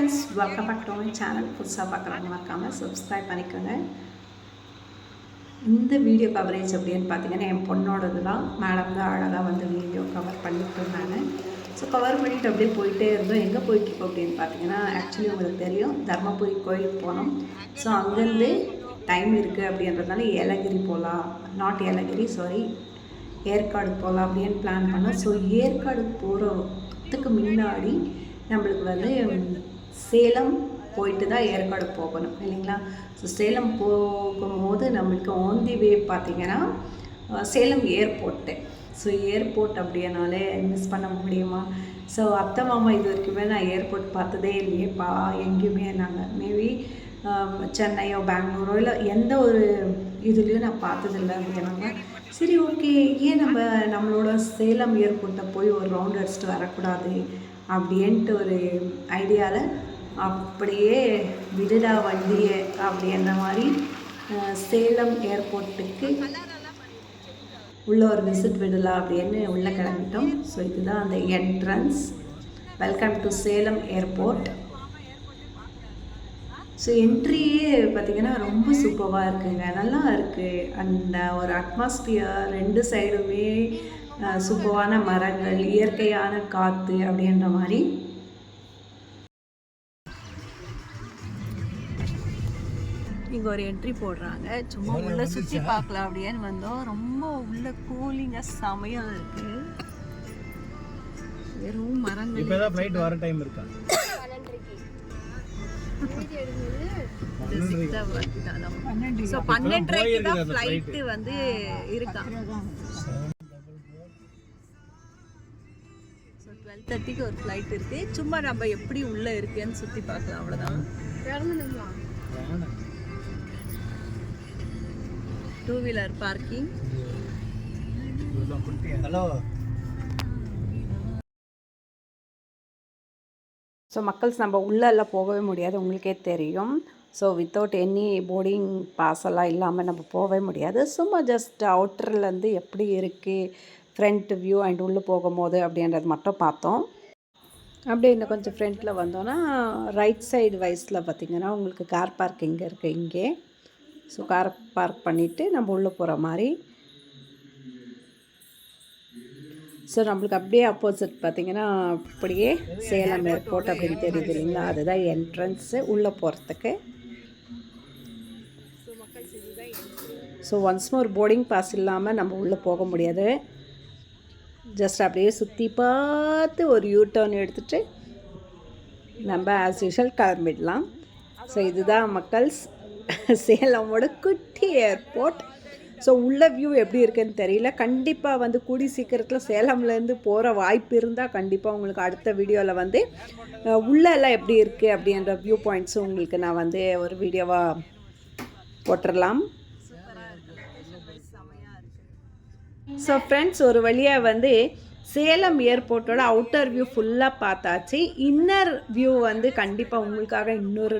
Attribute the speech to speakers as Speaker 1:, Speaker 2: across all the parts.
Speaker 1: Friends, welcome back to my channel. புதுசாக பார்க்குறவங்க மறக்காமல் சப்ஸ்கிரைப் பண்ணிக்கோங்க. இந்த வீடியோ கவரேஜ் அப்படின்னு பார்த்தீங்கன்னா என் பொண்ணோடது தான். மேடம் தான் அழகாக வந்து வீடியோ கவர் பண்ணிட்டு இருந்தாங்க. ஸோ கவர் பண்ணிவிட்டு அப்படியே போயிட்டே இருந்தோம். எங்கே போயிட்டுருக்கோம் அப்படின்னு பார்த்தீங்கன்னா, ஆக்சுவலி உங்களுக்கு தெரியும், தர்மபுரி கோயிலுக்கு போனோம். ஸோ அங்கேருந்து டைம் இருக்குது அப்படின்றதுனால ஏலகிரி போகலாம், நாட் ஏலகிரி சாரி ஏற்காடு போகலாம் அப்படின்னு பிளான் பண்ணோம். ஸோ ஏற்காடு போகிறதுக்கு முன்னாடி நம்மளுக்கு வந்து சேலம் போயிட்டு தான் ஏற்காடு போகணும் இல்லைங்களா. ஸோ சேலம் போகும்போது நம்மளுக்கு ஆன் தி வே பார்த்திங்கன்னா சேலம் ஏர்போர்ட்டு. ஸோ ஏர்போர்ட் அப்படின்னாலே மிஸ் பண்ண முடியுமா? ஸோ அத்தை மாமா இது வரைக்குமே நான் ஏர்போர்ட் பார்த்ததே இல்லையேப்பா, எங்கேயுமே நாங்கள் மேபி சென்னையோ பெங்களூரோ இல்லை எந்த ஒரு இதுலேயும் நான் பார்த்ததில்லை அப்படின்னாங்க. சரி ஓகே, ஏன் நம்மளோட சேலம் ஏர்போர்ட்டை போய் ஒரு ரவுண்ட் அடிச்சுட்டு வரக்கூடாது அப்படின்ட்டு ஒரு ஐடியாவில் அப்படியே விடுடா வண்டியை அப்படின்ற மாதிரி சேலம் ஏர்போர்ட்டுக்கு உள்ள ஒரு விசிட் விடலாம் அப்படின்னு உள்ளே கிளம்பிட்டோம். ஸோ இதுதான் அந்த entrance. Welcome to Salem airport. So என்ட்ரியே பார்த்திங்கன்னா ரொம்ப சூப்பராக இருக்குங்க, நல்லா இருக்குது. அந்த ஒரு அட்மாஸ்பியர் ரெண்டு சைடுமே சூப்பரான மரங்கள், இயற்கையான காற்று அப்படின்ற மாதிரி. இங்கே ஒரு என்ட்ரி போடுறாங்க, சும்மா உள்ளே சுற்றி பார்க்கலாம் அப்படின்னு வந்தோம். ரொம்ப உள்ள கூலிங்காக செமையாக இருக்குது, வெறும் மரங்கள்.
Speaker 2: இப்போ தான் ஃப்ளைட் வர டைம் இருக்கா?
Speaker 1: ஸோ 12:30 தான் ஃப்ளைட்டு வந்து இருக்கா. ஸோ 12:30க்கு ஒரு ஃப்ளைட் இருக்குது. சும்மா நம்ம எப்படி உள்ளே இருக்குன்னு சுற்றி பார்க்கலாம், அவ்வளோதான். Two wheeler parking.
Speaker 2: ஹலோ.
Speaker 1: ஸோ மக்கள்ஸ், நம்ம உள்ளெல்லாம் போகவே முடியாது, உங்களுக்கே தெரியும். So without any boarding pass எல்லாம் இல்லாமல் நம்ம போகவே முடியாது. சும்மா ஜஸ்ட் அவுட்டர்லேருந்து எப்படி இருக்குது ஃப்ரண்ட் வியூ அண்ட் உள்ளே போகும்போது அப்படின்றது மட்டும் பார்த்தோம். அப்படியே இன்னும் கொஞ்சம் ஃப்ரண்ட்டில் வந்தோன்னா ரைட் சைடு வைஸில் பார்த்திங்கன்னா உங்களுக்கு கார் பார்க்கிங் இருக்குது இங்கே. ஸோ கார் பார்க் பண்ணிவிட்டு நம்ம உள்ளே போகிற மாதிரி. ஸோ நம்மளுக்கு அப்படியே ஆப்போசிட் பார்த்திங்கன்னா அப்படியே சேலம் ஏர்போர்ட் அப்படின்னு தெரியுது இல்லைங்களா, அதுதான் என்ட்ரன்ஸு உள்ளே போகிறதுக்கு. So once more boarding pass இல்லாமல் நம்ம உள்ளே போக முடியாது. ஜஸ்ட் அப்படியே சுற்றி பார்த்து ஒரு யூ டர்ன் எடுத்துகிட்டு நம்ம ஆஸ் யூஷுவல் கிளம்பிடலாம். ஸோ இதுதான் மக்கள்ஸ் சேலமோட குட்டி ஏர்போர்ட். ஸோ உள்ள வியூ எப்படி இருக்குதுன்னு தெரியல. கண்டிப்பாக வந்து கூடி சீக்கிரத்தில் சேலம்லேருந்து போகிற வாய்ப்பு இருந்தால் கண்டிப்பாக உங்களுக்கு அடுத்த வீடியோவில் வந்து உள்ளெல்லாம் எப்படி இருக்குது அப்படின்ற வியூ பாயிண்ட்ஸும் உங்களுக்கு நான் வந்து ஒரு வீடியோவாக போட்டுடலாம். ஸோ ஃப்ரெண்ட்ஸ், ஒரு வழியாக வந்து சேலம் ஏர்போர்ட்டோட அவுட்டர் வியூ ஃபுல்லாக பார்த்தாச்சு. இன்னர் வியூ வந்து கண்டிப்பாக உங்களுக்காக இன்னொரு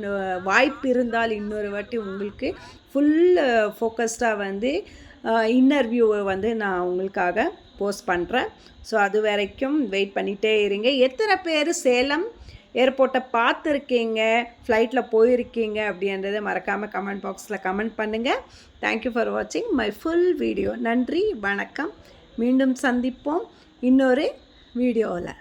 Speaker 1: வாய்ப்பு இருந்தால் இன்னொரு வாட்டி உங்களுக்கு ஃபுல் ஃபோக்கஸ்டாக வந்து இன்னர் வியூவை வந்து நான் உங்களுக்காக போஸ்ட் பண்ணுறேன். ஸோ அது வரைக்கும் வெயிட் பண்ணிகிட்டே இருங்க. எத்தனை பேர் சேலம் ஏர்போர்ட்டை பார்த்துருக்கீங்க, ஃப்ளைட்டில் போயிருக்கீங்க அப்படின்றத மறக்காமல் கமெண்ட் பாக்ஸில் கமெண்ட் பண்ணுங்கள். தேங்க்யூ ஃபார் வாட்சிங் மை ஃபுல் வீடியோ. நன்றி, வணக்கம். மீண்டும் சந்திப்போம் இன்னொரு வீடியோவில்.